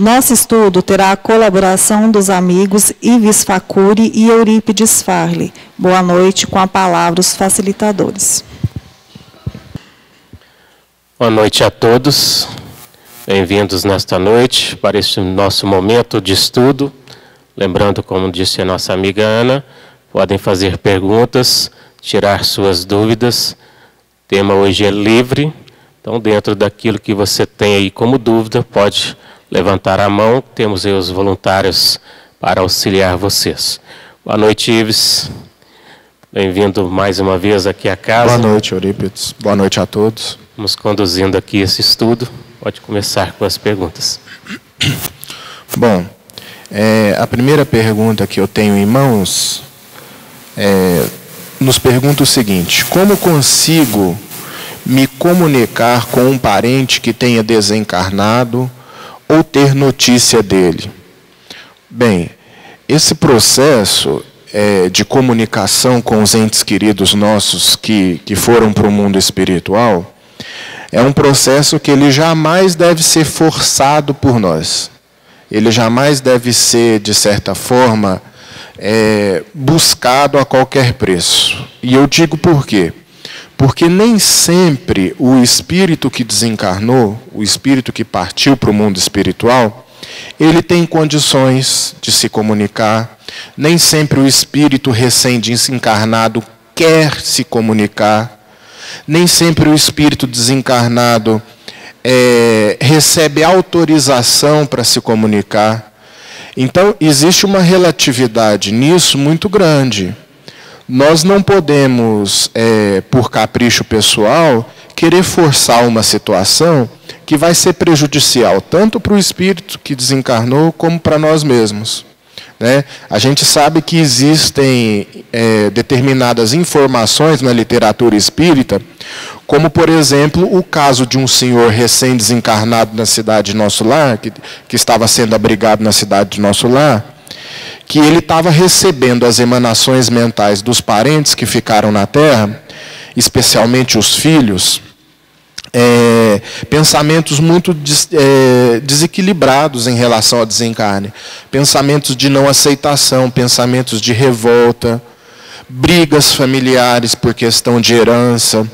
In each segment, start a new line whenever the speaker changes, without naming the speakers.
Nosso estudo terá a colaboração dos amigos Ives Facuri e Eurípides Farley. Boa noite, com a palavra os facilitadores.
Boa noite a todos. Bem-vindos nesta noite para este nosso momento de estudo. Lembrando, como disse a nossa amiga Ana, podem fazer perguntas, tirar suas dúvidas. O tema hoje é livre, então dentro daquilo que você tem aí como dúvida, pode levantar a mão. Temos aí os voluntários para auxiliar vocês. Boa noite, Ives. Bem-vindo mais uma vez aqui à casa.
Boa noite, Eurípides. Boa noite a todos.
Vamos conduzindo aqui esse estudo. Pode começar com as perguntas.
Bom, a primeira pergunta que eu tenho em mãos nos pergunta o seguinte: como consigo me comunicar com um parente que tenha desencarnado ou ter notícia dele? Bem, esse processo de comunicação com os entes queridos nossos que foram para o mundo espiritual é um processo que ele jamais deve ser forçado por nós. Ele jamais deve ser, de certa forma, buscado a qualquer preço. E eu digo por quê? Porque nem sempre o espírito que desencarnou, o espírito que partiu para o mundo espiritual, ele tem condições de se comunicar. Nem sempre o espírito recém-desencarnado quer se comunicar. Nem sempre o espírito desencarnado recebe autorização para se comunicar. Então, existe uma relatividade nisso muito grande. Nós não podemos, por capricho pessoal, querer forçar uma situação que vai ser prejudicial tanto para o espírito que desencarnou como para nós mesmos. Né? A gente sabe que existem determinadas informações na literatura espírita, como, por exemplo, o caso de um senhor recém-desencarnado na cidade de Nosso Lar, que estava sendo abrigado na cidade de Nosso Lar, que ele estava recebendo as emanações mentais dos parentes que ficaram na Terra, especialmente os filhos, pensamentos muito desequilibrados em relação ao desencarne, pensamentos de não aceitação, pensamentos de revolta, brigas familiares por questão de herança.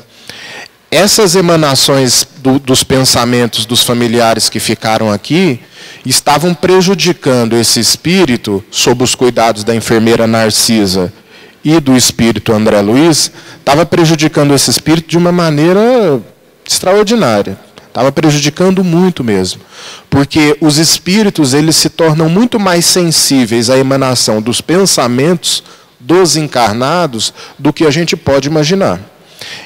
Essas emanações dos pensamentos dos familiares que ficaram aqui estavam prejudicando esse espírito, sob os cuidados da enfermeira Narcisa e do espírito André Luiz, estava prejudicando esse espírito de uma maneira extraordinária. Estava prejudicando muito mesmo. Porque os espíritos eles se tornam muito mais sensíveis à emanação dos pensamentos dos encarnados do que a gente pode imaginar.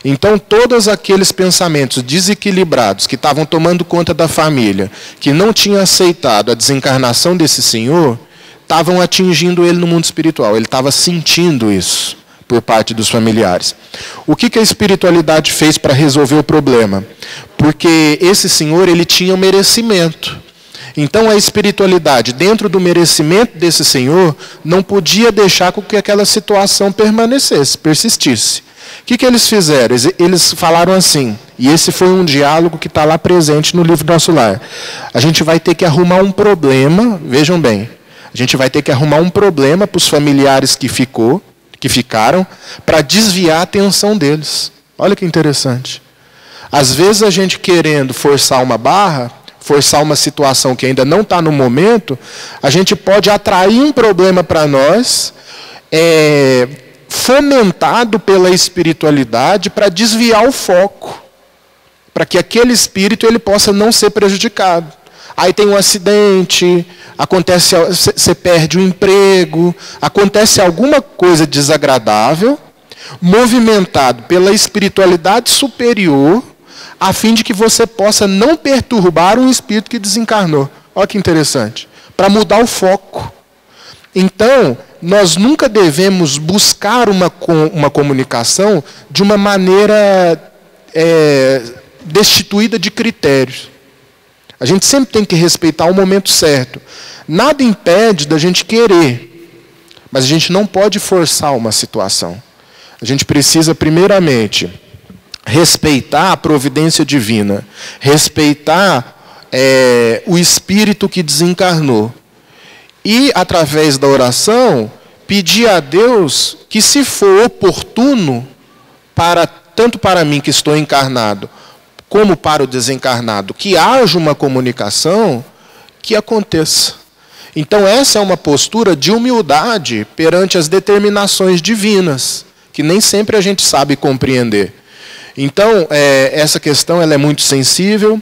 Então, todos aqueles pensamentos desequilibrados que estavam tomando conta da família, que não tinham aceitado a desencarnação desse senhor, estavam atingindo ele no mundo espiritual. Ele estava sentindo isso por parte dos familiares. O que a espiritualidade fez para resolver o problema? Porque esse senhor ele tinha um merecimento. Então a espiritualidade, dentro do merecimento desse senhor, não podia deixar com que aquela situação permanecesse, persistisse. O que eles fizeram? Eles falaram assim, e esse foi um diálogo que está lá presente no livro Nosso Lar. A gente vai ter que arrumar um problema, vejam bem, a gente vai ter que arrumar um problema para os familiares que ficaram, para desviar a atenção deles. Olha que interessante. Às vezes a gente querendo forçar uma barra, forçar uma situação que ainda não está no momento, a gente pode atrair um problema para nós, fomentado pela espiritualidade para desviar o foco, para que aquele espírito ele possa não ser prejudicado. Aí tem um acidente, acontece, você perde o emprego, acontece alguma coisa desagradável, movimentado pela espiritualidade superior, a fim de que você possa não perturbar um espírito que desencarnou. Olha que interessante. Para mudar o foco. Então, nós nunca devemos buscar uma comunicação de uma maneira destituída de critérios. A gente sempre tem que respeitar o momento certo. Nada impede da gente querer, mas a gente não pode forçar uma situação. A gente precisa, primeiramente, respeitar a providência divina, respeitar o espírito que desencarnou. E, através da oração, pedir a Deus que, se for oportuno, tanto para mim que estou encarnado, como para o desencarnado, que haja uma comunicação, que aconteça. Então, essa é uma postura de humildade perante as determinações divinas, que nem sempre a gente sabe compreender. Então, essa questão ela é muito sensível.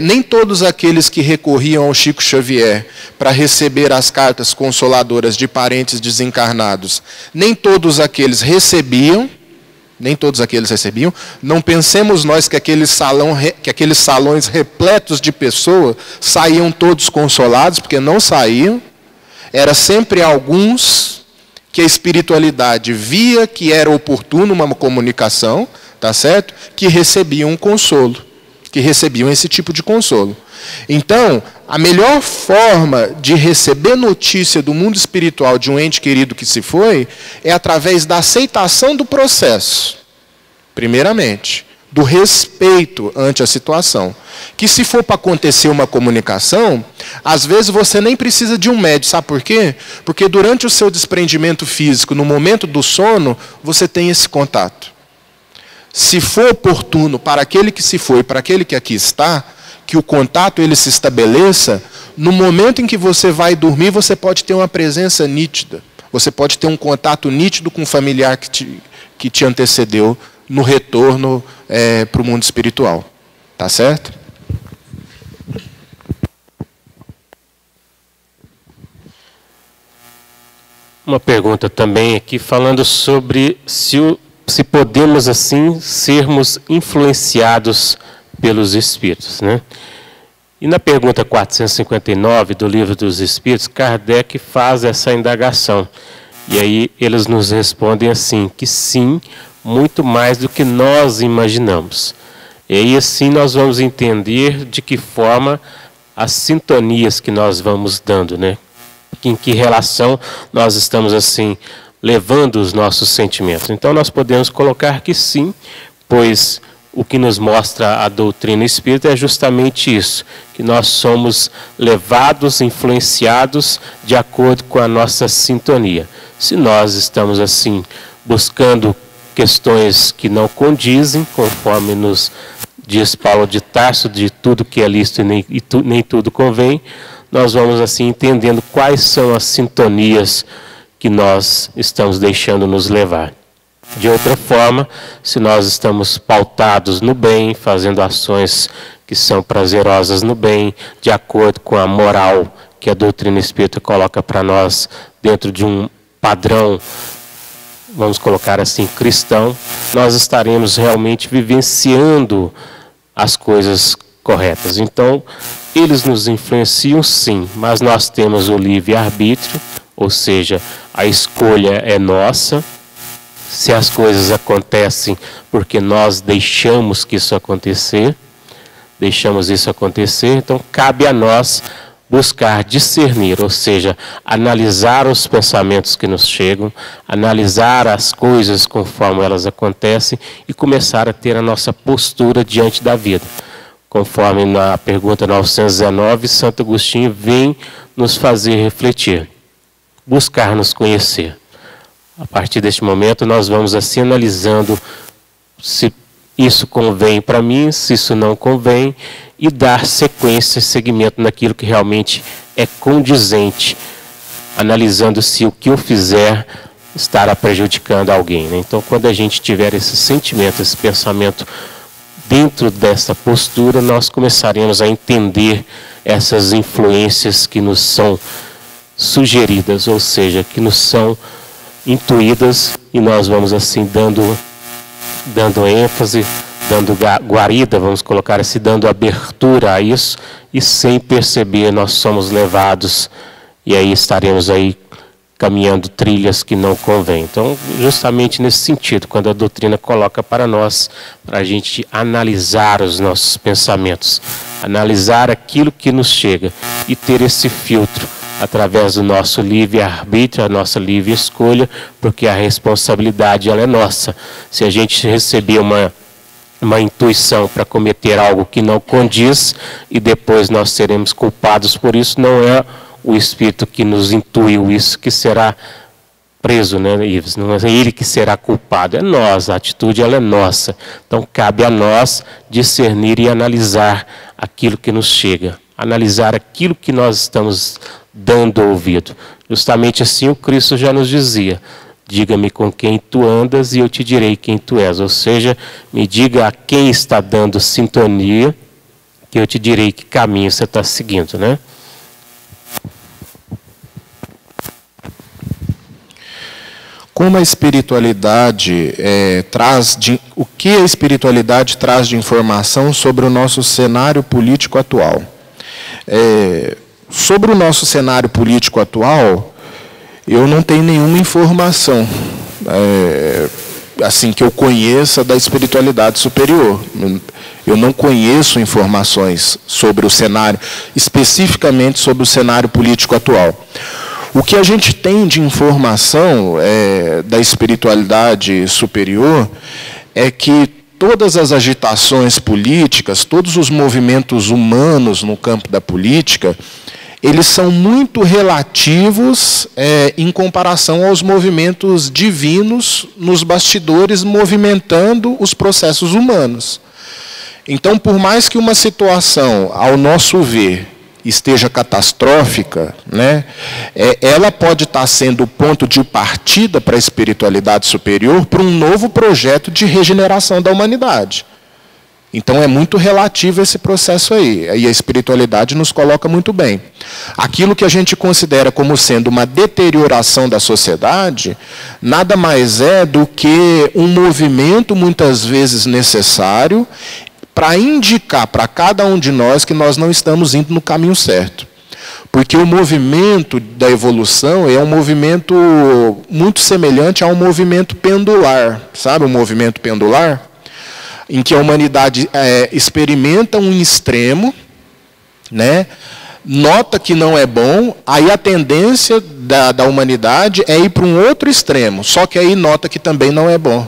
Nem todos aqueles que recorriam ao Chico Xavier para receber as cartas consoladoras de parentes desencarnados, nem todos aqueles recebiam. Não pensemos nós que aqueles salões repletos de pessoas saíam todos consolados, porque não saíam. Era sempre alguns que a espiritualidade via que era oportuno uma comunicação, tá certo? Que recebiam um consolo, que recebiam esse tipo de consolo. Então, a melhor forma de receber notícia do mundo espiritual de um ente querido que se foi é através da aceitação do processo, primeiramente, do respeito ante a situação. Que se for para acontecer uma comunicação, às vezes você nem precisa de um médium, sabe por quê? Porque durante o seu desprendimento físico, no momento do sono, você tem esse contato. Se for oportuno para aquele que se foi, para aquele que aqui está, que o contato ele se estabeleça, no momento em que você vai dormir, você pode ter uma presença nítida. Você pode ter um contato nítido com um familiar que te antecedeu no retorno para o mundo espiritual. Tá certo?
Uma pergunta também aqui, falando sobre se podemos, assim, sermos influenciados pelos Espíritos, né? E na pergunta 459 do Livro dos Espíritos, Kardec faz essa indagação. E aí eles nos respondem assim, que sim, muito mais do que nós imaginamos. E aí assim nós vamos entender de que forma as sintonias que nós vamos dando, né? Em que relação nós estamos assim levando os nossos sentimentos. Então nós podemos colocar que sim, pois o que nos mostra a doutrina espírita é justamente isso, que nós somos levados, influenciados de acordo com a nossa sintonia. Se nós estamos assim buscando questões que não condizem, conforme nos diz Paulo de Tarso, de tudo que é lícito e nem tudo convém, nós vamos assim entendendo quais são as sintonias que nós estamos deixando nos levar. De outra forma, se nós estamos pautados no bem, fazendo ações que são prazerosas no bem, de acordo com a moral que a doutrina espírita coloca para nós dentro de um padrão, vamos colocar assim, cristão, nós estaremos realmente vivenciando as coisas corretas. Então, eles nos influenciam sim, mas nós temos o livre-arbítrio, ou seja, a escolha é nossa. Se as coisas acontecem porque nós deixamos que isso acontecer, então cabe a nós buscar discernir, ou seja, analisar os pensamentos que nos chegam, analisar as coisas conforme elas acontecem e começar a ter a nossa postura diante da vida. Conforme na pergunta 919, Santo Agostinho vem nos fazer refletir, buscar nos conhecer. A partir deste momento, nós vamos assim analisando se isso convém para mim, se isso não convém, e dar sequência e seguimento naquilo que realmente é condizente, analisando se o que eu fizer estará prejudicando alguém, né? Então, quando a gente tiver esse sentimento, esse pensamento dentro dessa postura, nós começaremos a entender essas influências que nos são sugeridas, ou seja, que nos são intuídas, e nós vamos assim dando ênfase, dando guarida, vamos colocar assim, dando abertura a isso, e sem perceber nós somos levados, e aí estaremos aí caminhando trilhas que não convém. Então, justamente nesse sentido, quando a doutrina coloca para nós, para a gente analisar os nossos pensamentos, analisar aquilo que nos chega e ter esse filtro através do nosso livre-arbítrio, a nossa livre escolha, porque a responsabilidade ela é nossa. Se a gente receber uma uma intuição para cometer algo que não condiz e depois nós seremos culpados por isso. Não é o Espírito que nos intuiu isso que será preso, né, Ives? Não é ele que será culpado, é nós, a atitude ela é nossa. Então cabe a nós discernir e analisar aquilo que nos chega, analisar aquilo que nós estamos dando ouvido. Justamente assim o Cristo já nos dizia: diga-me com quem tu andas e eu te direi quem tu és. Ou seja, me diga a quem está dando sintonia, que eu te direi que caminho você está seguindo, né?
Como a espiritualidade o que a espiritualidade traz de informação sobre o nosso cenário político atual? Sobre o nosso cenário político atual, eu não tenho nenhuma informação assim que eu conheça da espiritualidade superior. Eu não conheço informações sobre o cenário, especificamente sobre o cenário político atual. O que a gente tem de informação da espiritualidade superior é que todas as agitações políticas, todos os movimentos humanos no campo da política, eles são muito relativos em comparação aos movimentos divinos nos bastidores movimentando os processos humanos. Então, por mais que uma situação, ao nosso ver, esteja catastrófica, né, ela pode estar sendo o ponto de partida para a espiritualidade superior para um novo projeto de regeneração da humanidade. Então é muito relativo esse processo aí, e a espiritualidade nos coloca muito bem. Aquilo que a gente considera como sendo uma deterioração da sociedade, nada mais é do que um movimento muitas vezes necessário para indicar para cada um de nós que nós não estamos indo no caminho certo. Porque o movimento da evolução é um movimento muito semelhante a um movimento pendular. Sabe o movimento pendular? Em que a humanidade experimenta um extremo, né? Nota que não é bom, aí a tendência da humanidade é ir para um outro extremo, só que aí nota que também não é bom.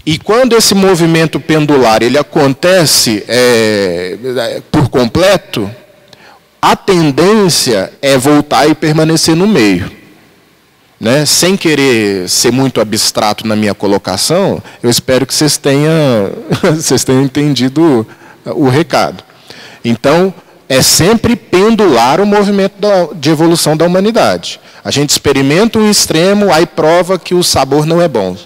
E quando esse movimento pendular ele acontece por completo, a tendência é voltar e permanecer no meio. Né? Sem querer ser muito abstrato na minha colocação, eu espero que vocês tenham entendido o recado. Então, é sempre pendular o movimento de evolução da humanidade. A gente experimenta um extremo, aí prova que o sabor não é bom.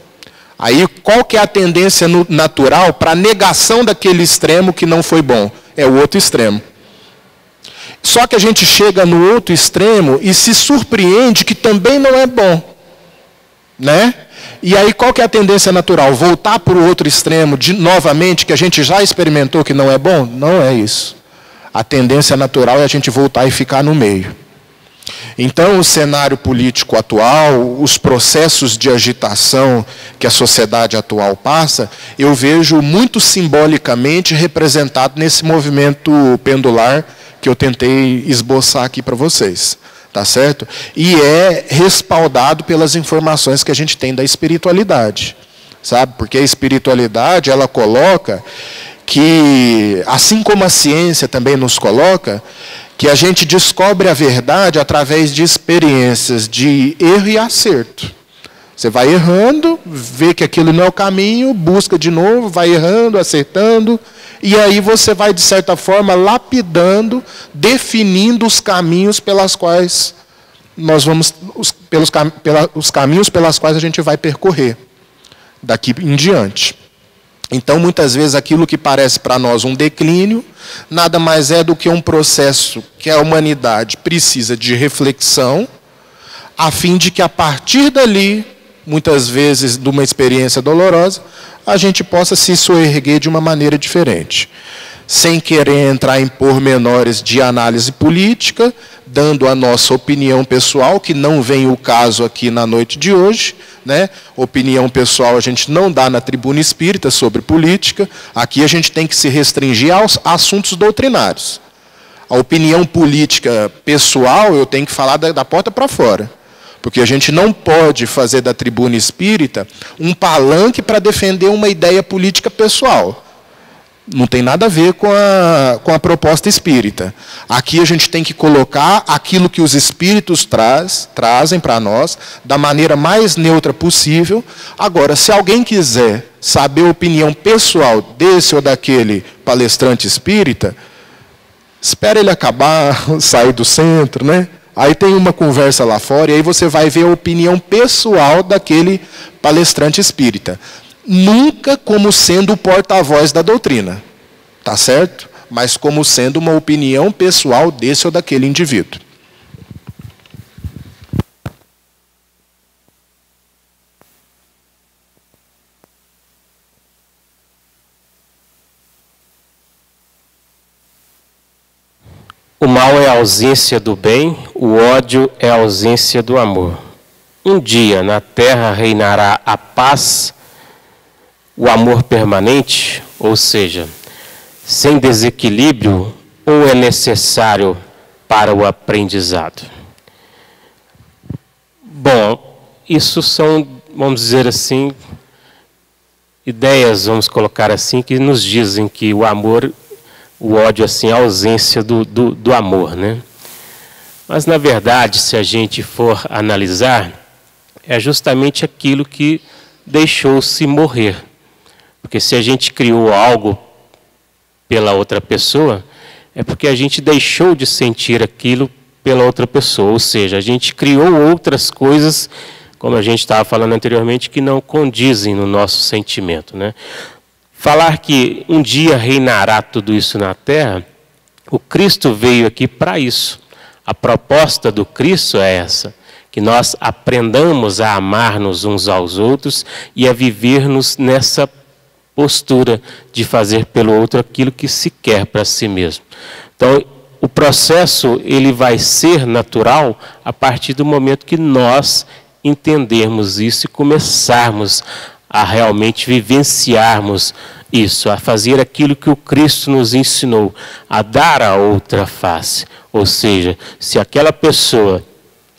Aí, qual que é a tendência natural para a negação daquele extremo que não foi bom? É o outro extremo. Só que a gente chega no outro extremo e se surpreende que também não é bom. Né? E aí, qual que é a tendência natural? Voltar para o outro extremo novamente, que a gente já experimentou que não é bom? Não é isso. A tendência natural é a gente voltar e ficar no meio. Então, o cenário político atual, os processos de agitação que a sociedade atual passa, eu vejo muito simbolicamente representado nesse movimento pendular que eu tentei esboçar aqui para vocês. Tá certo? E é respaldado pelas informações que a gente tem da espiritualidade. Sabe? Porque a espiritualidade, ela coloca que, assim como a ciência também nos coloca, que a gente descobre a verdade através de experiências de erro e acerto. Você vai errando, vê que aquilo não é o caminho, busca de novo, vai errando, acertando, e aí você vai, de certa forma, lapidando, definindo os caminhos pelas quais nós vamos, os caminhos pelas quais a gente vai percorrer daqui em diante. Então, muitas vezes, aquilo que parece para nós um declínio, nada mais é do que um processo que a humanidade precisa de reflexão, a fim de que, a partir dali, muitas vezes de uma experiência dolorosa, a gente possa se soerguer de uma maneira diferente. Sem querer entrar em pormenores de análise política, dando a nossa opinião pessoal, que não vem o caso aqui na noite de hoje, né? Opinião pessoal a gente não dá na tribuna espírita sobre política, aqui a gente tem que se restringir aos assuntos doutrinários. A opinião política pessoal eu tenho que falar da porta para fora, Porque a gente não pode fazer da tribuna espírita um palanque para defender uma ideia política pessoal. Não tem nada a ver com a proposta espírita. Aqui a gente tem que colocar aquilo que os espíritos trazem para nós, da maneira mais neutra possível. Agora, se alguém quiser saber a opinião pessoal desse ou daquele palestrante espírita, espera ele acabar, sair do centro, né? Aí tem uma conversa lá fora e aí você vai ver a opinião pessoal daquele palestrante espírita. Nunca como sendo o porta-voz da doutrina, tá certo? Mas como sendo uma opinião pessoal desse ou daquele indivíduo.
O mal é a ausência do bem, o ódio é a ausência do amor. Um dia na terra reinará a paz, o amor permanente, ou seja, sem desequilíbrio, ou é necessário para o aprendizado? Bom, isso são, vamos dizer assim, ideias, vamos colocar assim, que nos dizem que o amor, o ódio, assim, é a ausência do amor, né? Mas, na verdade, se a gente for analisar, é justamente aquilo que deixou-se morrer. Porque se a gente criou algo pela outra pessoa, é porque a gente deixou de sentir aquilo pela outra pessoa. Ou seja, a gente criou outras coisas, como a gente estava falando anteriormente, que não condizem no nosso sentimento, né? Falar que um dia reinará tudo isso na Terra, o Cristo veio aqui para isso. A proposta do Cristo é essa, que nós aprendamos a amar-nos uns aos outros e a viver-nos nessa postura de fazer pelo outro aquilo que se quer para si mesmo. Então, o processo ele vai ser natural a partir do momento que nós entendermos isso e começarmos a realmente vivenciarmos isso, a fazer aquilo que o Cristo nos ensinou, a dar a outra face. Ou seja, se aquela pessoa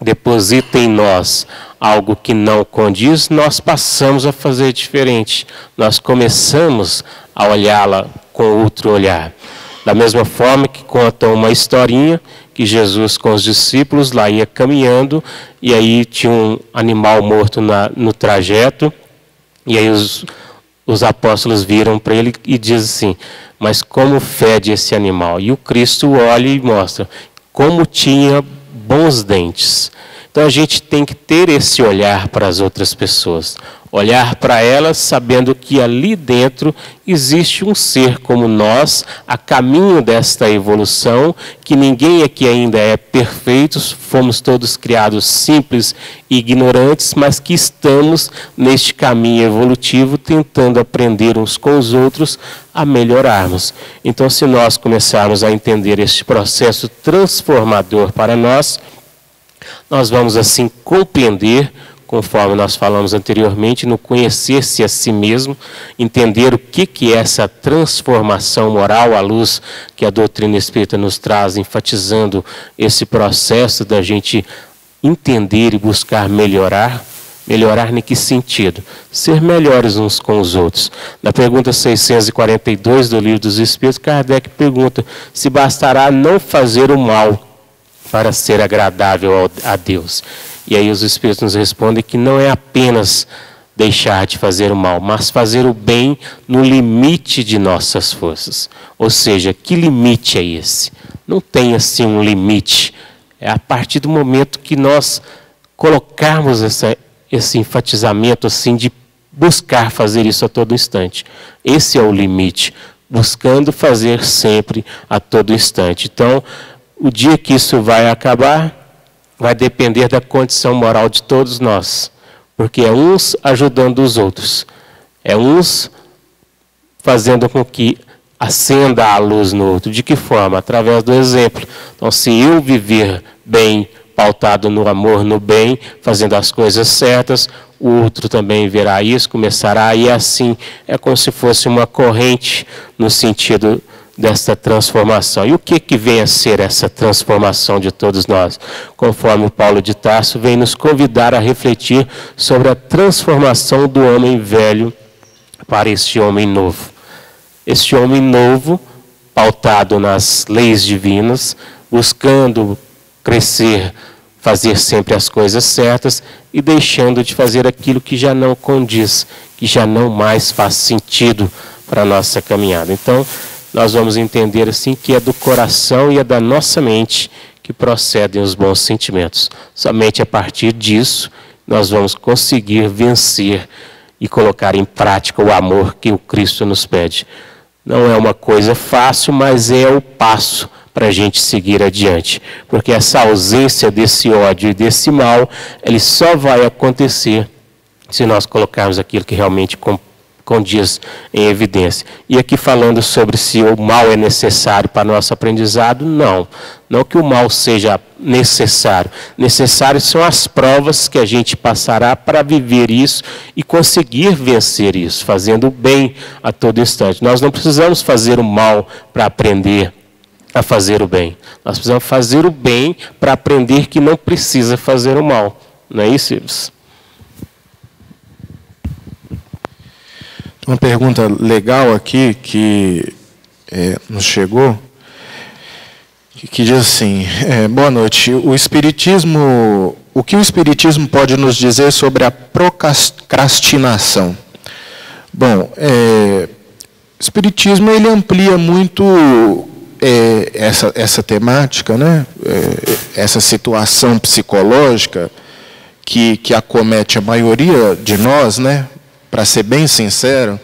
deposita em nós algo que não condiz, nós passamos a fazer diferente. Nós começamos a olhá-la com outro olhar. Da mesma forma que conta uma historinha que Jesus com os discípulos lá ia caminhando e aí tinha um animal morto no trajeto e aí os apóstolos viram para ele e dizem assim, mas como fede esse animal? E o Cristo olha e mostra como tinha bons dentes. Então a gente tem que ter esse olhar para as outras pessoas, olhar para elas sabendo que ali dentro existe um ser como nós, a caminho desta evolução, que ninguém aqui ainda é perfeito, fomos todos criados simples e ignorantes, mas que estamos neste caminho evolutivo tentando aprender uns com os outros a melhorarmos. Então se nós começarmos a entender este processo transformador para nós vamos assim compreender, conforme nós falamos anteriormente, no conhecer-se a si mesmo, entender o que é essa transformação moral à luz que a doutrina espírita nos traz, enfatizando esse processo da gente entender e buscar melhorar. Melhorar em que sentido? Ser melhores uns com os outros. Na pergunta 642 do Livro dos Espíritos, Kardec pergunta se bastará não fazer o mal para ser agradável a Deus. E aí os Espíritos nos respondem que não é apenas deixar de fazer o mal, mas fazer o bem no limite de nossas forças. Ou seja, que limite é esse? Não tem assim um limite. É a partir do momento que nós colocarmos esse enfatizamento assim de buscar fazer isso a todo instante. Esse é o limite, buscando fazer sempre a todo instante. Então, o dia que isso vai acabar, vai depender da condição moral de todos nós. Porque é uns ajudando os outros. É uns fazendo com que acenda a luz no outro. De que forma? Através do exemplo. Então, se eu viver bem, pautado no amor, no bem, fazendo as coisas certas, o outro também verá isso, começará, e assim é como se fosse uma corrente no sentido desta transformação. E o que vem a ser essa transformação de todos nós? Conforme Paulo de Tarso vem nos convidar a refletir sobre a transformação do homem velho para este homem novo. Este homem novo, pautado nas leis divinas, buscando crescer, fazer sempre as coisas certas e deixando de fazer aquilo que já não condiz, que já não mais faz sentido para a nossa caminhada. Então, nós vamos entender assim que é do coração e é da nossa mente que procedem os bons sentimentos. Somente a partir disso nós vamos conseguir vencer e colocar em prática o amor que o Cristo nos pede. Não é uma coisa fácil, mas é o passo para a gente seguir adiante. Porque essa ausência desse ódio e desse mal, ele só vai acontecer se nós colocarmos aquilo que realmente condiz em evidência. E aqui falando sobre se o mal é necessário para nosso aprendizado, não. Não que o mal seja necessário. Necessárias são as provas que a gente passará para viver isso e conseguir vencer isso, fazendo o bem a todo instante. Nós não precisamos fazer o mal para aprender a fazer o bem. Nós precisamos fazer o bem para aprender que não precisa fazer o mal. Não é isso, Ives?
Uma pergunta legal aqui que nos chegou, que diz assim, boa noite, o que o Espiritismo pode nos dizer sobre a procrastinação? Bom, o Espiritismo ele amplia muito essa temática, né? Essa situação psicológica que acomete a maioria de nós, né? Para ser bem sincero,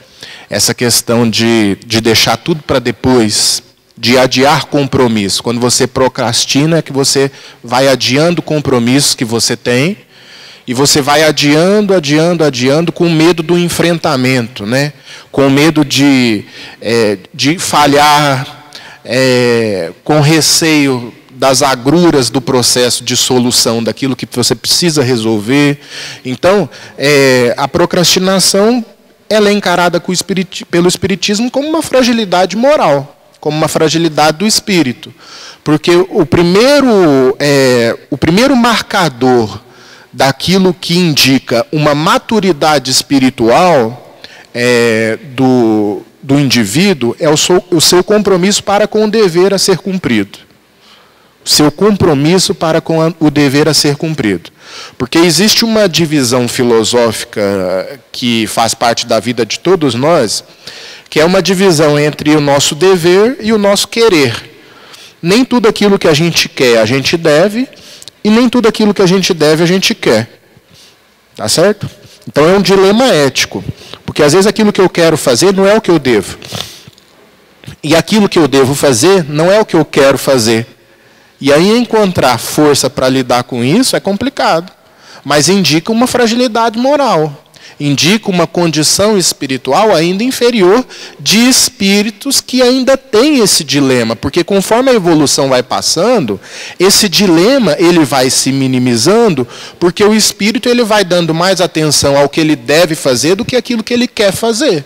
essa questão de deixar tudo para depois, de adiar compromisso. Quando você procrastina, é que você vai adiando compromissos que você tem, e você vai adiando com medo do enfrentamento, né? Com medo de falhar, com receio das agruras do processo de solução daquilo que você precisa resolver. Então, a procrastinação ela é encarada pelo Espiritismo como uma fragilidade moral, como uma fragilidade do espírito. Porque o primeiro marcador daquilo que indica uma maturidade espiritual do indivíduo é o seu compromisso para com o dever a ser cumprido. Seu compromisso para com o dever a ser cumprido. Porque existe uma divisão filosófica que faz parte da vida de todos nós, que é uma divisão entre o nosso dever e o nosso querer. Nem tudo aquilo que a gente quer, a gente deve, e nem tudo aquilo que a gente deve, a gente quer. Tá certo? Então é um dilema ético. Porque às vezes aquilo que eu quero fazer não é o que eu devo. E aquilo que eu devo fazer não é o que eu quero fazer. E aí encontrar força para lidar com isso é complicado. Mas indica uma fragilidade moral. Indica uma condição espiritual ainda inferior de espíritos que ainda têm esse dilema. Porque conforme a evolução vai passando, esse dilema ele vai se minimizando, porque o espírito ele vai dando mais atenção ao que ele deve fazer do que aquilo que ele quer fazer.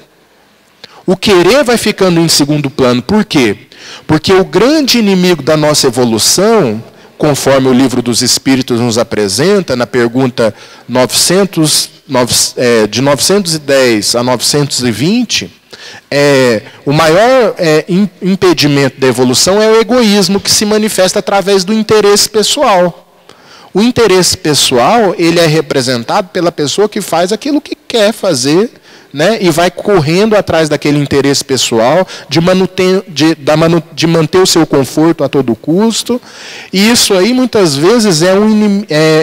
O querer vai ficando em segundo plano. Por quê? Porque o grande inimigo da nossa evolução, conforme o Livro dos Espíritos nos apresenta, na pergunta de 910 a 920, o maior impedimento da evolução é o egoísmo, que se manifesta através do interesse pessoal. O interesse pessoal ele é representado pela pessoa que faz aquilo que quer fazer, né, e vai correndo atrás daquele interesse pessoal, de manter o seu conforto a todo custo. E isso aí, muitas vezes, é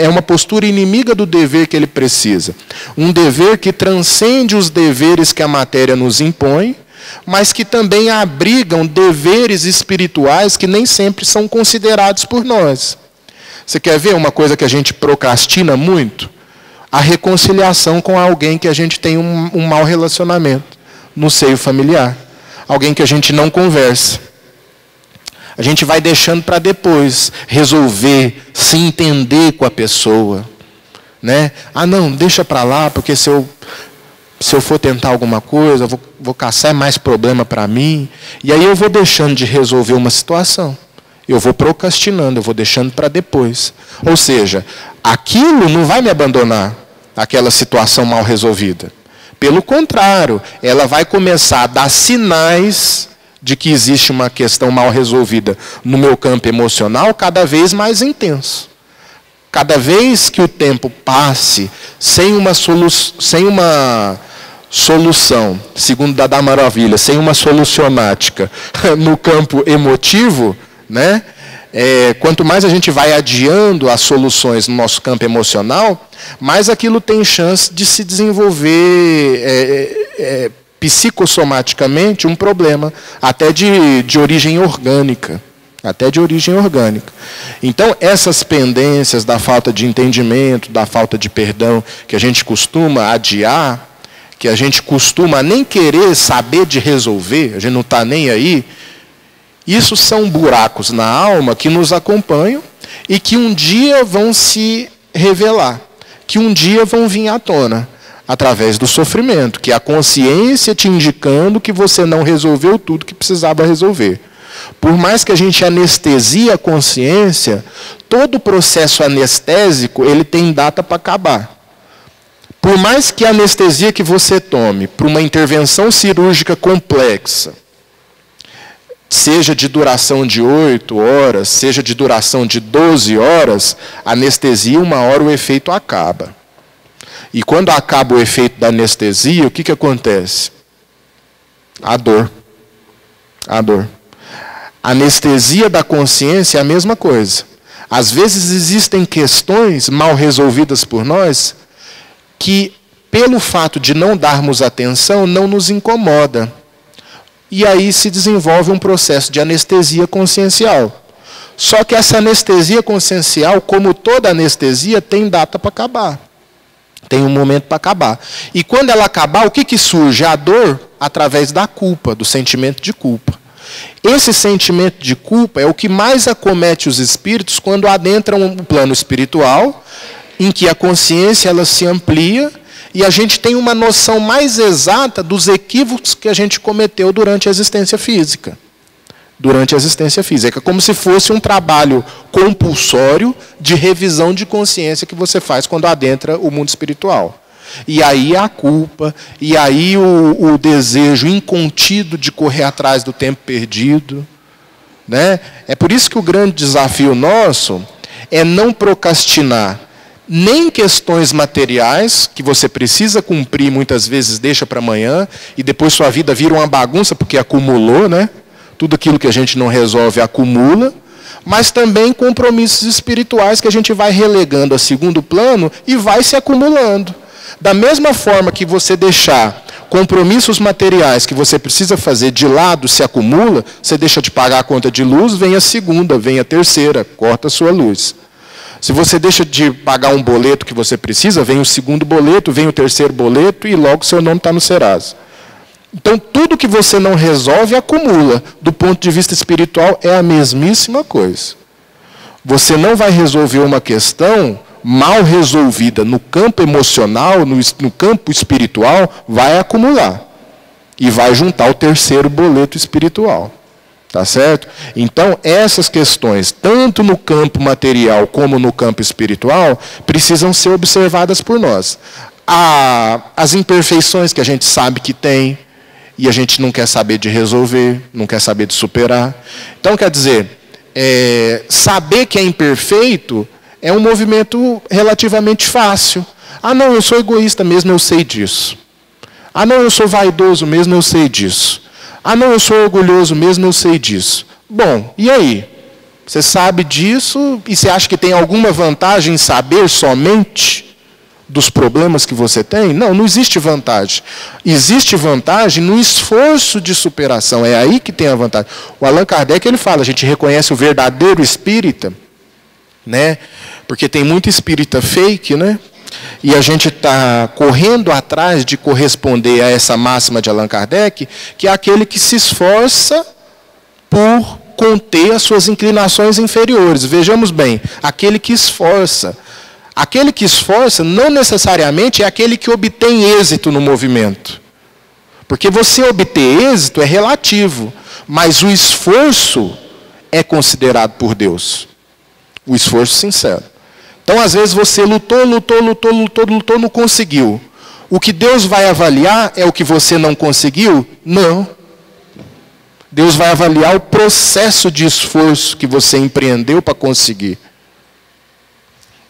uma postura inimiga do dever que ele precisa. Um dever que transcende os deveres que a matéria nos impõe, mas que também abrigam deveres espirituais que nem sempre são considerados por nós. Você quer ver uma coisa que a gente procrastina muito? A reconciliação com alguém que a gente tem um mau relacionamento no seio familiar. Alguém que a gente não conversa. A gente vai deixando para depois resolver, se entender com a pessoa, né? Ah, não, deixa para lá, porque se se eu for tentar alguma coisa, eu vou caçar mais problema para mim. E aí eu vou deixando de resolver uma situação. Eu vou procrastinando, eu vou deixando para depois. Ou seja, aquilo não vai me abandonar, aquela situação mal resolvida. Pelo contrário, ela vai começar a dar sinais de que existe uma questão mal resolvida no meu campo emocional cada vez mais intenso. Cada vez que o tempo passe sem uma solução, segundo Dada Maravilha, sem uma solucionática no campo emotivo, né? Quanto mais a gente vai adiando as soluções no nosso campo emocional, mais aquilo tem chance de se desenvolver psicossomaticamente um problema, até de origem orgânica. Até de origem orgânica. Então, essas pendências da falta de entendimento, da falta de perdão, que a gente costuma adiar, que a gente costuma nem querer saber de resolver, a gente não está nem aí, isso são buracos na alma que nos acompanham e que um dia vão se revelar, que um dia vão vir à tona, através do sofrimento, que é a consciência te indicando que você não resolveu tudo que precisava resolver. Por mais que a gente anestesie a consciência, todo o processo anestésico ele tem data para acabar. Por mais que a anestesia que você tome para uma intervenção cirúrgica complexa, seja de duração de 8 horas, seja de duração de 12 horas, anestesia, uma hora o efeito acaba. E quando acaba o efeito da anestesia, o que acontece? A dor. A dor. A anestesia da consciência é a mesma coisa. Às vezes existem questões mal resolvidas por nós que, pelo fato de não darmos atenção, não nos incomoda. E aí se desenvolve um processo de anestesia consciencial. Só que essa anestesia consciencial, como toda anestesia, tem data para acabar. Tem um momento para acabar. E quando ela acabar, o que surge? A dor através da culpa, do sentimento de culpa. Esse sentimento de culpa é o que mais acomete os espíritos quando adentram o plano espiritual, em que a consciência ela se amplia e a gente tem uma noção mais exata dos equívocos que a gente cometeu durante a existência física. Durante a existência física. É como se fosse um trabalho compulsório de revisão de consciência que você faz quando adentra o mundo espiritual. E aí a culpa, e aí o desejo incontido de correr atrás do tempo perdido. Né? É por isso que o grande desafio nosso é não procrastinar nem questões materiais, que você precisa cumprir, muitas vezes deixa para amanhã, e depois sua vida vira uma bagunça porque acumulou, né? Tudo aquilo que a gente não resolve acumula, mas também compromissos espirituais que a gente vai relegando a segundo plano e vai se acumulando. Da mesma forma que você deixar compromissos materiais que você precisa fazer de lado se acumula, você deixa de pagar a conta de luz, vem a segunda, vem a terceira, corta a sua luz. Se você deixa de pagar um boleto que você precisa, vem o segundo boleto, vem o terceiro boleto e logo seu nome está no Serasa. Então, tudo que você não resolve, acumula. Do ponto de vista espiritual, é a mesmíssima coisa. Você não vai resolver uma questão mal resolvida no campo emocional, no campo espiritual, vai acumular. E vai juntar o terceiro boleto espiritual. Tá certo? Então, essas questões, tanto no campo material como no campo espiritual, precisam ser observadas por nós. As imperfeições que a gente sabe que tem, e a gente não quer saber de resolver, não quer saber de superar. Então, quer dizer, saber que é imperfeito é um movimento relativamente fácil. Ah, não, eu sou egoísta mesmo, eu sei disso. Ah, não, eu sou vaidoso mesmo, eu sei disso. Ah, não, eu sou orgulhoso mesmo, eu sei disso. Bom, e aí? Você sabe disso e você acha que tem alguma vantagem em saber somente dos problemas que você tem? Não, não existe vantagem. Existe vantagem no esforço de superação. É aí que tem a vantagem. O Allan Kardec ele fala, a gente reconhece o verdadeiro espírita, né? Porque tem muito espírita fake, né? E a gente está correndo atrás de corresponder a essa máxima de Allan Kardec, que é aquele que se esforça por conter as suas inclinações inferiores. Vejamos bem, aquele que esforça. Aquele que esforça não necessariamente é aquele que obtém êxito no movimento. Porque você obter êxito é relativo, mas o esforço é considerado por Deus. O esforço sincero. Então, às vezes, você lutou, não conseguiu. O que Deus vai avaliar é o que você não conseguiu? Não. Deus vai avaliar o processo de esforço que você empreendeu para conseguir.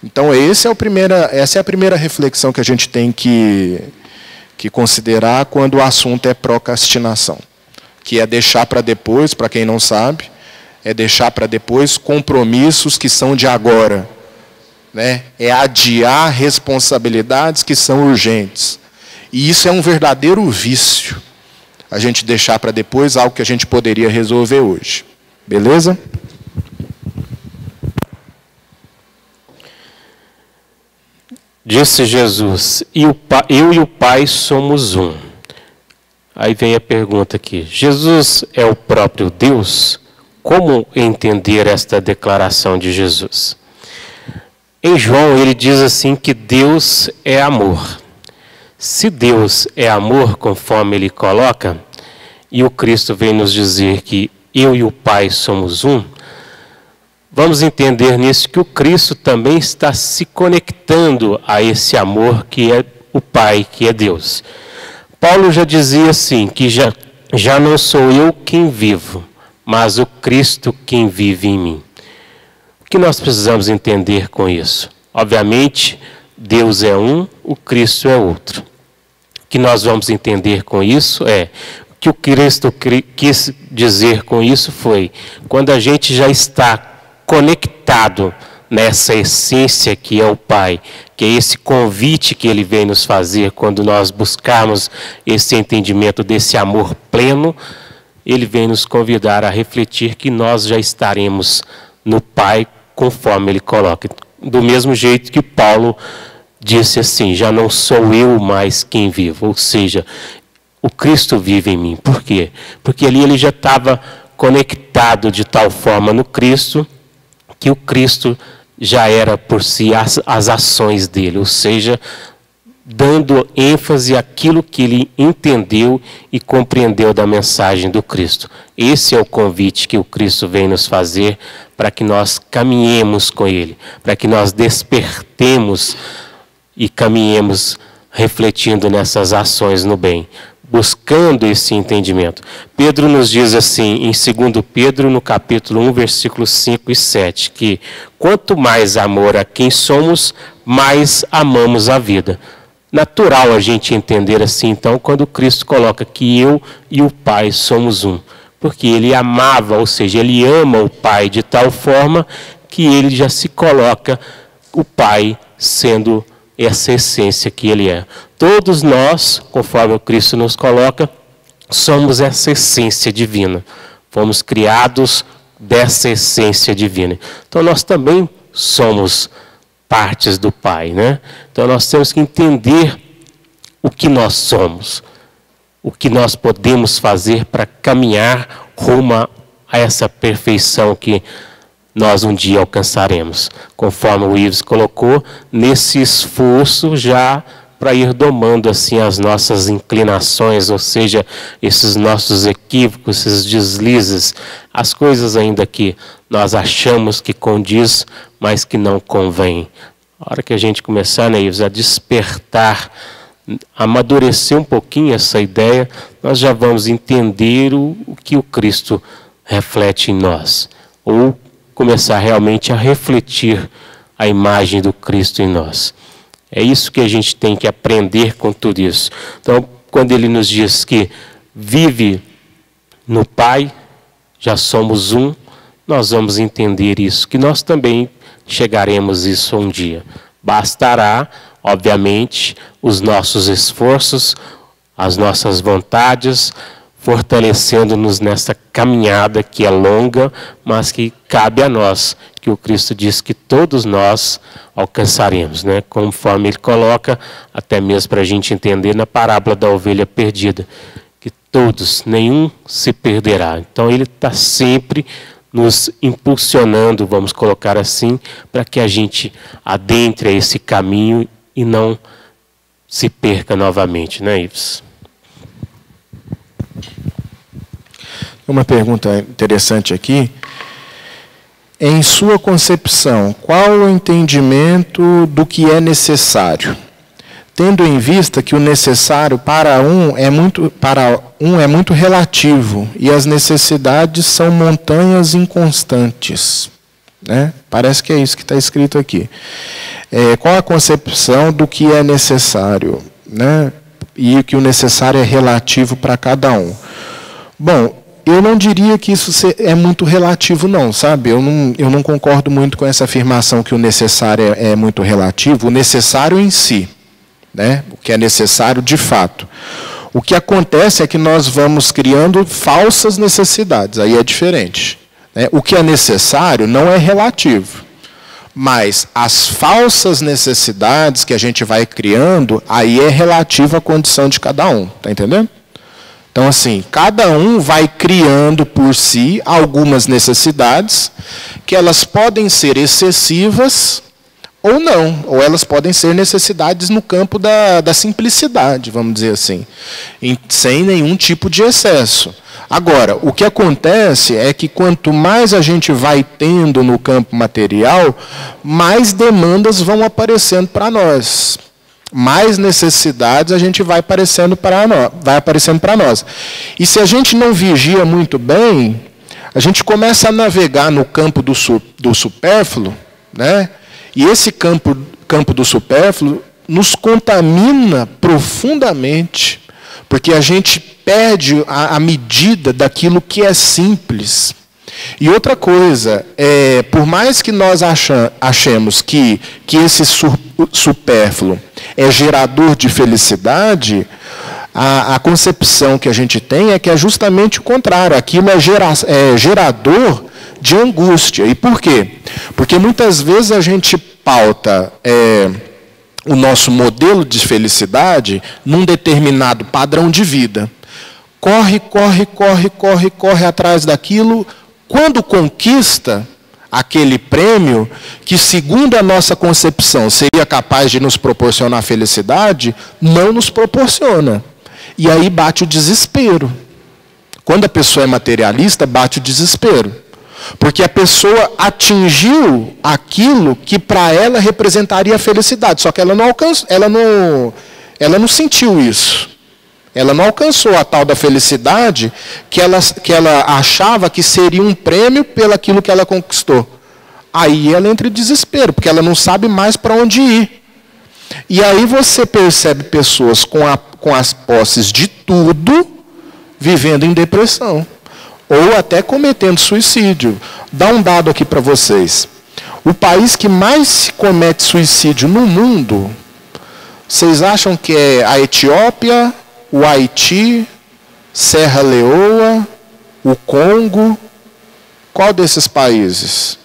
Então, essa é a primeira reflexão que a gente tem que considerar quando o assunto é procrastinação. Que é deixar para depois, para quem não sabe, é deixar para depois compromissos que são de agora. Né? É adiar responsabilidades que são urgentes. E isso é um verdadeiro vício. A gente deixar para depois algo que a gente poderia resolver hoje. Beleza?
Disse Jesus, eu e o Pai somos um. Aí vem a pergunta aqui, Jesus é o próprio Deus? Como entender esta declaração de Jesus? Em João ele diz assim que Deus é amor. Se Deus é amor, conforme ele coloca, e o Cristo vem nos dizer que eu e o Pai somos um, vamos entender nisso que o Cristo também está se conectando a esse amor que é o Pai, que é Deus. Paulo já dizia assim, que já não sou eu quem vivo, mas o Cristo quem vive em mim. O que nós precisamos entender com isso? Obviamente, Deus é um, o Cristo é outro. O que nós vamos entender com isso é, o que o Cristo quis dizer com isso foi, quando a gente já está conectado nessa essência que é o Pai, que é esse convite que Ele vem nos fazer quando nós buscarmos esse entendimento desse amor pleno, Ele vem nos convidar a refletir que nós já estaremos no Pai conforme Ele coloca. Do mesmo jeito que Paulo disse assim, já não sou eu mais quem vivo, ou seja, o Cristo vive em mim. Por quê? Porque ali ele já estava conectado de tal forma no Cristo, que o Cristo já era por si as ações dele, ou seja, dando ênfase àquilo que ele entendeu e compreendeu da mensagem do Cristo. Esse é o convite que o Cristo vem nos fazer para que nós caminhemos com Ele, para que nós despertemos e caminhemos refletindo nessas ações no bem, buscando esse entendimento. Pedro nos diz assim, em 2 Pedro, no capítulo 1, versículos 5 e 7, que quanto mais amor a quem somos, mais amamos a vida. Natural a gente entender assim, então, quando Cristo coloca que eu e o Pai somos um. Porque ele amava, ou seja, ele ama o Pai de tal forma que ele já se coloca o Pai sendo essa essência que ele é. Todos nós, conforme o Cristo nos coloca, somos essa essência divina. Fomos criados dessa essência divina. Então nós também somos partes do Pai, né? Então nós temos que entender o que nós somos, o que nós podemos fazer para caminhar rumo a essa perfeição que nós um dia alcançaremos. Conforme o Ives colocou, nesse esforço já para ir domando assim as nossas inclinações, ou seja, esses nossos equívocos, esses deslizes, as coisas ainda que nós achamos que condiz, mas que não convém. A hora que a gente começar, né, Ives, a despertar, amadurecer um pouquinho essa ideia, nós já vamos entender o que o Cristo reflete em nós, ou começar realmente a refletir a imagem do Cristo em nós. É isso que a gente tem que aprender com tudo isso. Então, quando ele nos diz que vive no Pai, já somos um, nós vamos entender isso, que nós também chegaremos isso um dia. Bastará, obviamente, os nossos esforços, as nossas vontades, fortalecendo-nos nessa caminhada que é longa, mas que cabe a nós, que o Cristo diz que todos nós alcançaremos, né? Conforme ele coloca, até mesmo para a gente entender na parábola da ovelha perdida, que todos, nenhum se perderá. Então ele está sempre nos impulsionando, vamos colocar assim, para que a gente adentre a esse caminho e não se perca novamente, né, Ives?
Uma pergunta interessante aqui. Em sua concepção, qual o entendimento do que é necessário? Tendo em vista que o necessário para um é muito relativo e as necessidades são montanhas inconstantes. Né? Parece que é isso que está escrito aqui. Qual a concepção do que é necessário? Né? E que o necessário é relativo para cada um. Bom, eu não diria que isso é muito relativo, não, sabe? Eu não concordo muito com essa afirmação que o necessário é muito relativo. O necessário em si, né? O que é necessário de fato. O que acontece é que nós vamos criando falsas necessidades, aí é diferente. Né? O que é necessário não é relativo, mas as falsas necessidades que a gente vai criando, aí é relativo à condição de cada um, tá entendendo? Então, assim, cada um vai criando por si algumas necessidades que elas podem ser excessivas ou não, ou elas podem ser necessidades no campo da simplicidade, vamos dizer assim, sem nenhum tipo de excesso. Agora, o que acontece é que quanto mais a gente vai tendo no campo material, mais demandas vão aparecendo para nós. Mais necessidades a gente vai aparecendo para nós. E se a gente não vigia muito bem, a gente começa a navegar no campo do supérfluo, né? E esse campo do supérfluo nos contamina profundamente, porque a gente perde a medida daquilo que é simples. E outra coisa, por mais que nós achemos que esse supérfluo é gerador de felicidade, a concepção que a gente tem é que é justamente o contrário. Aquilo é gerador de angústia. E por quê? Porque muitas vezes a gente pauta o nosso modelo de felicidade num determinado padrão de vida. Corre atrás daquilo. Quando conquista aquele prêmio que, segundo a nossa concepção, seria capaz de nos proporcionar felicidade, não nos proporciona. E aí bate o desespero. Quando a pessoa é materialista, bate o desespero. Porque a pessoa atingiu aquilo que para ela representaria a felicidade, só que ela não alcançou, ela não sentiu isso. Ela não alcançou a tal da felicidade que ela achava que seria um prêmio pelaquilo que ela conquistou. Aí ela entra em desespero, porque ela não sabe mais para onde ir. E aí você percebe pessoas com as posses de tudo, vivendo em depressão. Ou até cometendo suicídio. Dá um dado aqui para vocês. O país que mais comete suicídio no mundo, vocês acham que é a Etiópia, o Haiti, Serra Leoa, o Congo? Qual desses países?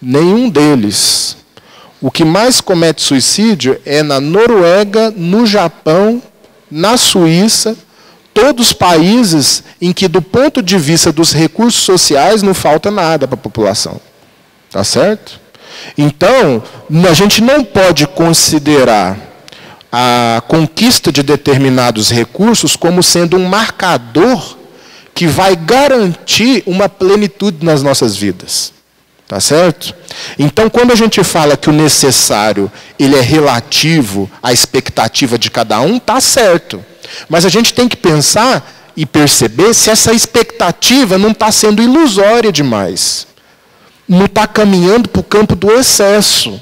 Nenhum deles. O que mais comete suicídio é na Noruega, no Japão, na Suíça, todos os países em que, do ponto de vista dos recursos sociais, não falta nada para a população. Tá certo? Então, a gente não pode considerar a conquista de determinados recursos como sendo um marcador que vai garantir uma plenitude nas nossas vidas. Tá certo? Então, quando a gente fala que o necessário ele é relativo à expectativa de cada um, tá certo. Mas a gente tem que pensar e perceber se essa expectativa não está sendo ilusória demais. Não está caminhando para o campo do excesso.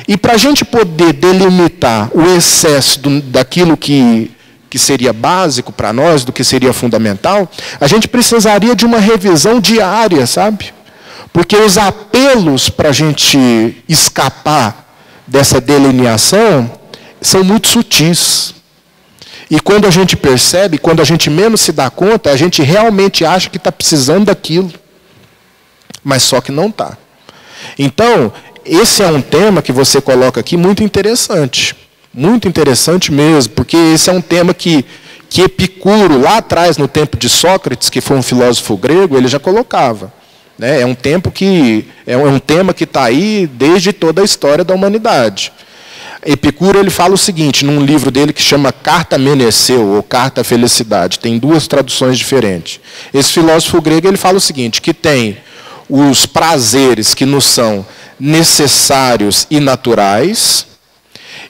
E para a gente poder delimitar o excesso daquilo que seria básico para nós, do que seria fundamental, a gente precisaria de uma revisão diária, sabe? Porque os apelos para a gente escapar dessa delineação são muito sutis. E quando a gente percebe, quando a gente menos se dá conta, a gente realmente acha que está precisando daquilo. Mas só que não está. Então, esse é um tema que você coloca aqui muito interessante. Muito interessante mesmo, porque esse é um tema que Epicuro, lá atrás, no tempo de Sócrates, que foi um filósofo grego, ele já colocava. né? É um tema que está aí desde toda a história da humanidade. Epicuro ele fala o seguinte, num livro dele que chama Carta Meneceu, ou Carta à Felicidade. Tem duas traduções diferentes. Esse filósofo grego ele fala o seguinte, que tem os prazeres que nos são necessários e naturais.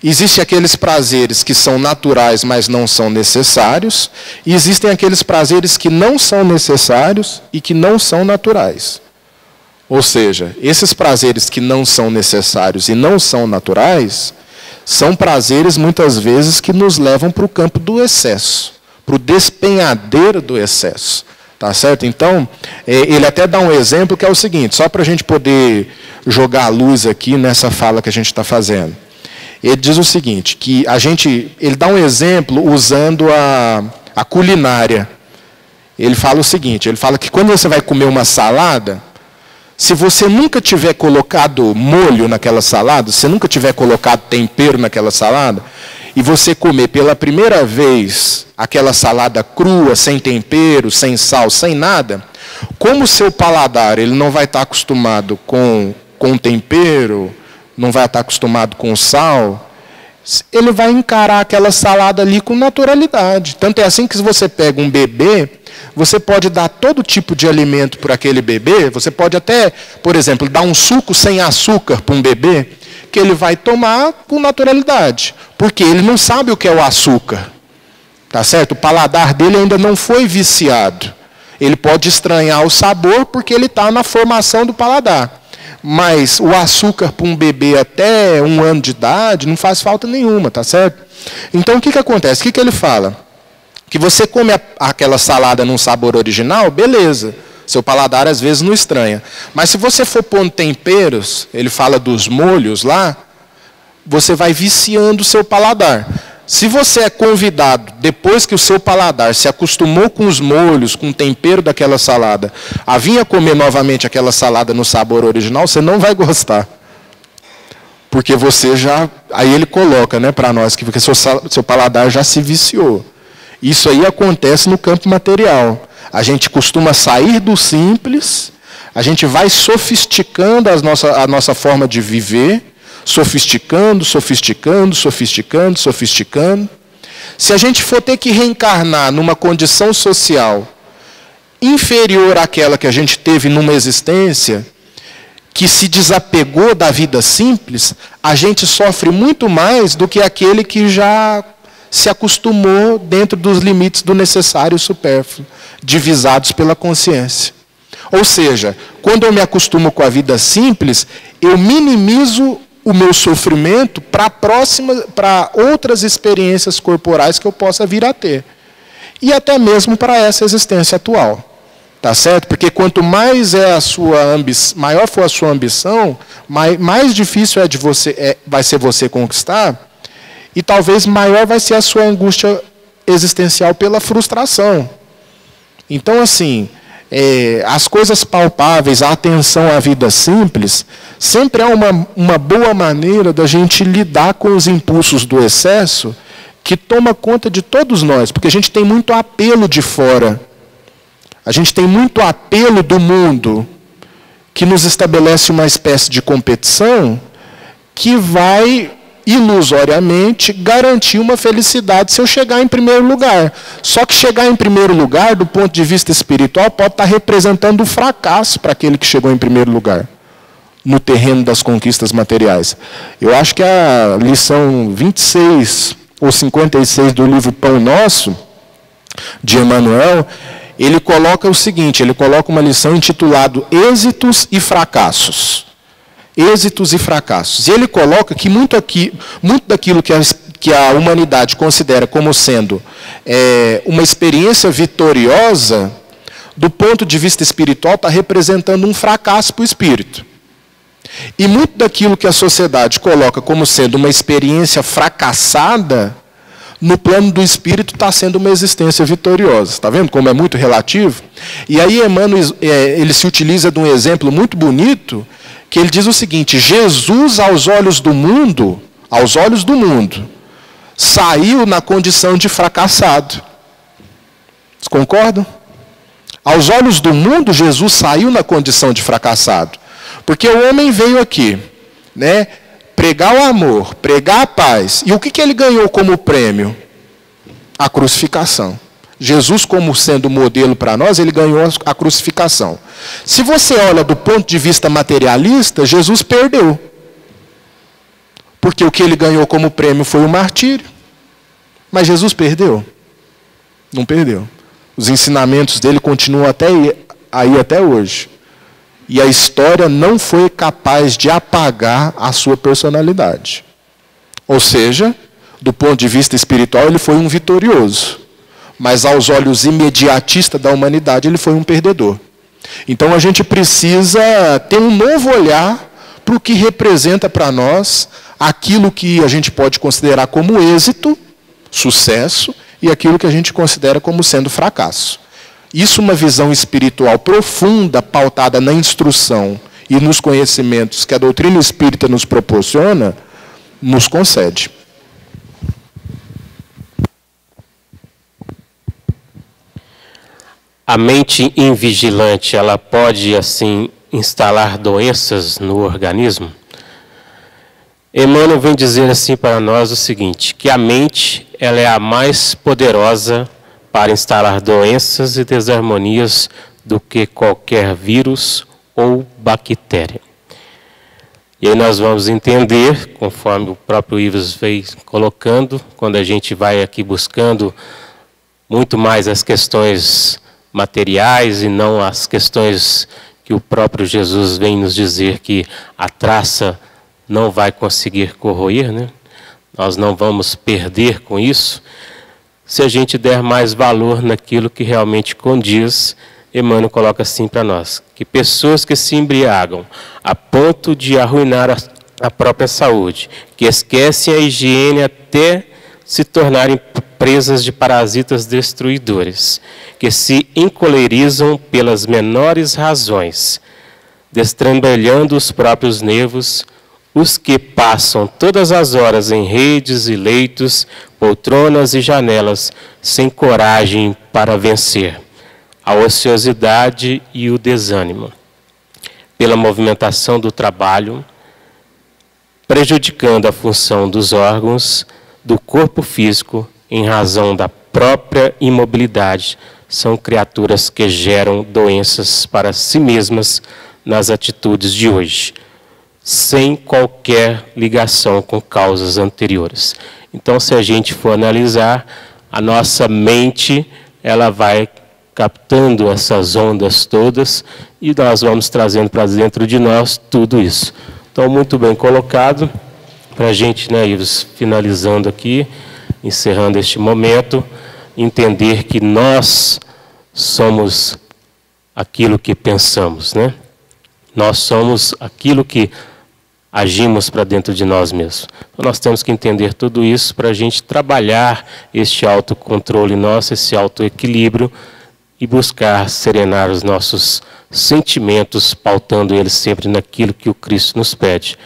Existem aqueles prazeres que são naturais, mas não são necessários. E existem aqueles prazeres que não são necessários e que não são naturais. Ou seja, esses prazeres que não são necessários e não são naturais são prazeres, muitas vezes, que nos levam para o campo do excesso, para o despenhadeiro do excesso. Tá certo? Então, ele até dá um exemplo que é o seguinte, só para a gente poder jogar a luz aqui nessa fala que a gente está fazendo. Ele diz o seguinte, que ele dá um exemplo usando a culinária. Ele fala o seguinte, ele fala que quando você vai comer uma salada, se você nunca tiver colocado molho naquela salada, se você nunca tiver colocado tempero naquela salada, e você comer pela primeira vez aquela salada crua, sem tempero, sem sal, sem nada, como o seu paladar ele não vai estar acostumado com tempero, não vai estar acostumado com sal, ele vai encarar aquela salada ali com naturalidade. Tanto é assim que se você pega um bebê, você pode dar todo tipo de alimento para aquele bebê, você pode até, por exemplo, dar um suco sem açúcar para um bebê, que ele vai tomar com naturalidade, porque ele não sabe o que é o açúcar. Tá certo? O paladar dele ainda não foi viciado. Ele pode estranhar o sabor porque ele está na formação do paladar. Mas o açúcar para um bebê até 1 ano de idade não faz falta nenhuma, tá certo? Então o que acontece? O que ele fala? Que você come aquela salada num sabor original, beleza. Seu paladar às vezes não estranha. Mas se você for pondo temperos, ele fala dos molhos lá, você vai viciando o seu paladar. Se você é convidado, depois que o seu paladar se acostumou com os molhos, com o tempero daquela salada, a vir a comer novamente aquela salada no sabor original, você não vai gostar. Porque você já... Aí ele coloca, né, para nós, que porque seu paladar já se viciou. Isso aí acontece no campo material. A gente costuma sair do simples, a gente vai sofisticando a nossa forma de viver, sofisticando. Se a gente for ter que reencarnar numa condição social inferior àquela que a gente teve numa existência, que se desapegou da vida simples, a gente sofre muito mais do que aquele que já se acostumou dentro dos limites do necessário e supérfluo, divisados pela consciência. Ou seja, quando eu me acostumo com a vida simples, eu minimizo o meu sofrimento para outras experiências corporais que eu possa vir a ter. E até mesmo para essa existência atual. Tá certo? Porque quanto mais maior for a sua ambição, mais difícil vai ser você conquistar, e talvez maior vai ser a sua angústia existencial pela frustração. Então, assim, as coisas palpáveis, a atenção à vida simples, sempre é uma boa maneira da gente lidar com os impulsos do excesso que toma conta de todos nós, porque a gente tem muito apelo de fora. A gente tem muito apelo do mundo, que nos estabelece uma espécie de competição que vai ilusoriamente garantir uma felicidade se eu chegar em primeiro lugar. Só que chegar em primeiro lugar, do ponto de vista espiritual, pode estar representando um fracasso para aquele que chegou em primeiro lugar, no terreno das conquistas materiais. Eu acho que a lição 26 ou 56 do livro Pão Nosso, de Emmanuel, ele coloca o seguinte, ele coloca uma lição intitulada Êxitos e Fracassos. Êxitos e fracassos. E ele coloca que muito daquilo que a humanidade considera como sendo uma experiência vitoriosa, do ponto de vista espiritual, está representando um fracasso para o espírito. E muito daquilo que a sociedade coloca como sendo uma experiência fracassada, no plano do espírito está sendo uma existência vitoriosa. Está vendo como é muito relativo? E aí Emmanuel ele se utiliza de um exemplo muito bonito, que ele diz o seguinte: Jesus, aos olhos do mundo, saiu na condição de fracassado. Vocês concordam? Aos olhos do mundo, Jesus saiu na condição de fracassado. Porque o homem veio aqui, né, pregar o amor, pregar a paz. E o que ele ganhou como prêmio? A crucificação. Jesus, como sendo modelo para nós, ele ganhou a crucificação. Se você olha do ponto de vista materialista, Jesus perdeu. Porque o que ele ganhou como prêmio foi o martírio. Mas Jesus perdeu? Não perdeu. Os ensinamentos dele continuam aí até hoje. E a história não foi capaz de apagar a sua personalidade. Ou seja, do ponto de vista espiritual, ele foi um vitorioso. Mas aos olhos imediatistas da humanidade, ele foi um perdedor. Então a gente precisa ter um novo olhar para o que representa para nós aquilo que a gente pode considerar como êxito, sucesso, e aquilo que a gente considera como sendo fracasso. Isso, uma visão espiritual profunda, pautada na instrução e nos conhecimentos que a doutrina espírita nos proporciona, nos concede.
A mente invigilante, ela pode, assim, instalar doenças no organismo? Emmanuel vem dizer assim para nós o seguinte, que a mente, ela é a mais poderosa para instalar doenças e desarmonias do que qualquer vírus ou bactéria. E aí nós vamos entender, conforme o próprio Ives veio colocando, quando a gente vai aqui buscando muito mais as questões materiais e não as questões que o próprio Jesus vem nos dizer que a traça não vai conseguir corroer, né? Nós não vamos perder com isso. Se a gente der mais valor naquilo que realmente condiz, Emmanuel coloca assim para nós, que pessoas que se embriagam a ponto de arruinar a própria saúde, que esquecem a higiene até se tornarem presas de parasitas destruidores, que se encolerizam pelas menores razões, destrambelhando os próprios nervos, os que passam todas as horas em redes e leitos, poltronas e janelas, sem coragem para vencer a ociosidade e o desânimo, pela movimentação do trabalho, prejudicando a função dos órgãos do corpo físico em razão da própria imobilidade, são criaturas que geram doenças para si mesmas nas atitudes de hoje, sem qualquer ligação com causas anteriores. Então, se a gente for analisar, a nossa mente, ela vai captando essas ondas todas e nós vamos trazendo para dentro de nós tudo isso. Então, muito bem colocado, para a gente, né, Ives, finalizando aqui, encerrando este momento, entender que nós somos aquilo que pensamos, né? Nós somos aquilo que agimos para dentro de nós mesmos. Então, nós temos que entender tudo isso para a gente trabalhar este autocontrole nosso, esse autoequilíbrio e buscar serenar os nossos sentimentos, pautando eles sempre naquilo que o Cristo nos pede,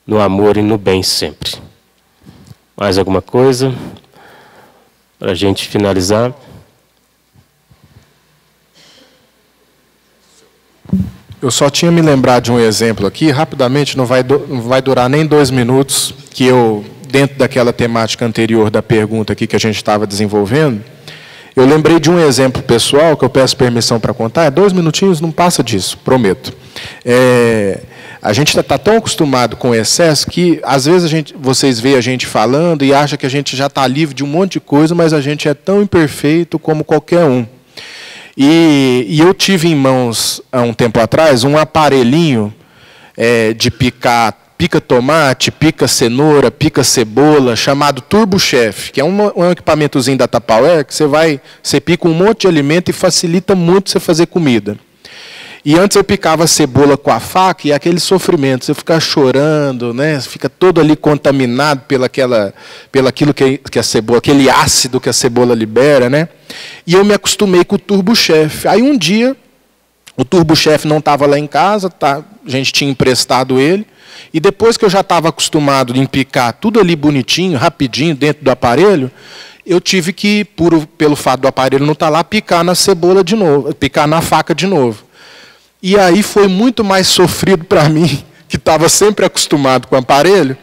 no amor e no bem sempre. Mais alguma coisa para a gente finalizar?
Eu só tinha me lembrado de um exemplo aqui, rapidamente, não vai durar nem 2 minutos, que eu, dentro daquela temática anterior da pergunta aqui que a gente estava desenvolvendo, eu lembrei de um exemplo pessoal, que eu peço permissão para contar, 2 minutinhos, não passa disso, prometo. A gente está tão acostumado com o excesso que, às vezes, vocês veem a gente falando e acham que a gente já está livre de um monte de coisa, mas a gente é tão imperfeito como qualquer um. E eu tive em mãos, há um tempo atrás, um aparelhinho de pica tomate, pica cenoura, pica cebola, chamado Turbo Chef, que é um equipamentozinho da Tupperware que você pica um monte de alimento e facilita muito você fazer comida. E antes eu picava a cebola com a faca e aquele sofrimento, você fica chorando, né? Fica todo ali contaminado pelaquilo que a cebola, aquele ácido que a cebola libera, né? E eu me acostumei com o Turbo Chef. Aí um dia, o Turbo Chef não estava lá em casa, a gente tinha emprestado ele, e depois que eu já estava acostumado em picar tudo ali bonitinho, rapidinho, dentro do aparelho, eu tive que, pelo fato do aparelho não estar lá, picar na cebola de novo, picar na faca de novo. E aí foi muito mais sofrido para mim, que estava sempre acostumado com o aparelho.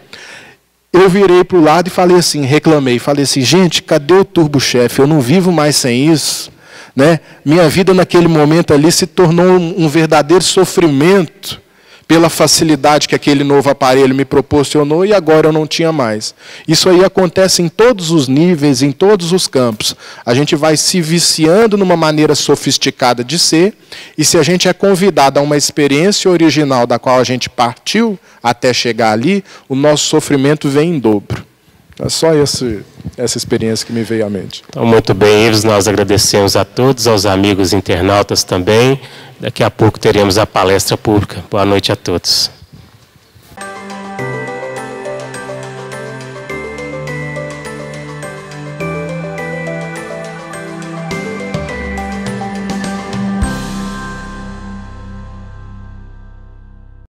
Eu virei para o lado e falei assim, reclamei, falei assim, gente, cadê o TurboChef? Eu não vivo mais sem isso. Né? Minha vida naquele momento ali se tornou um verdadeiro sofrimento pela facilidade que aquele novo aparelho me proporcionou e agora eu não tinha mais. Isso aí acontece em todos os níveis, em todos os campos. A gente vai se viciando numa maneira sofisticada de ser, e se a gente é convidado a uma experiência original da qual a gente partiu até chegar ali, o nosso sofrimento vem em dobro. É só essa experiência que me veio à mente.
Então, muito bem, Ives, nós agradecemos a todos, aos amigos internautas também. Daqui a pouco teremos a palestra pública. Boa noite a todos.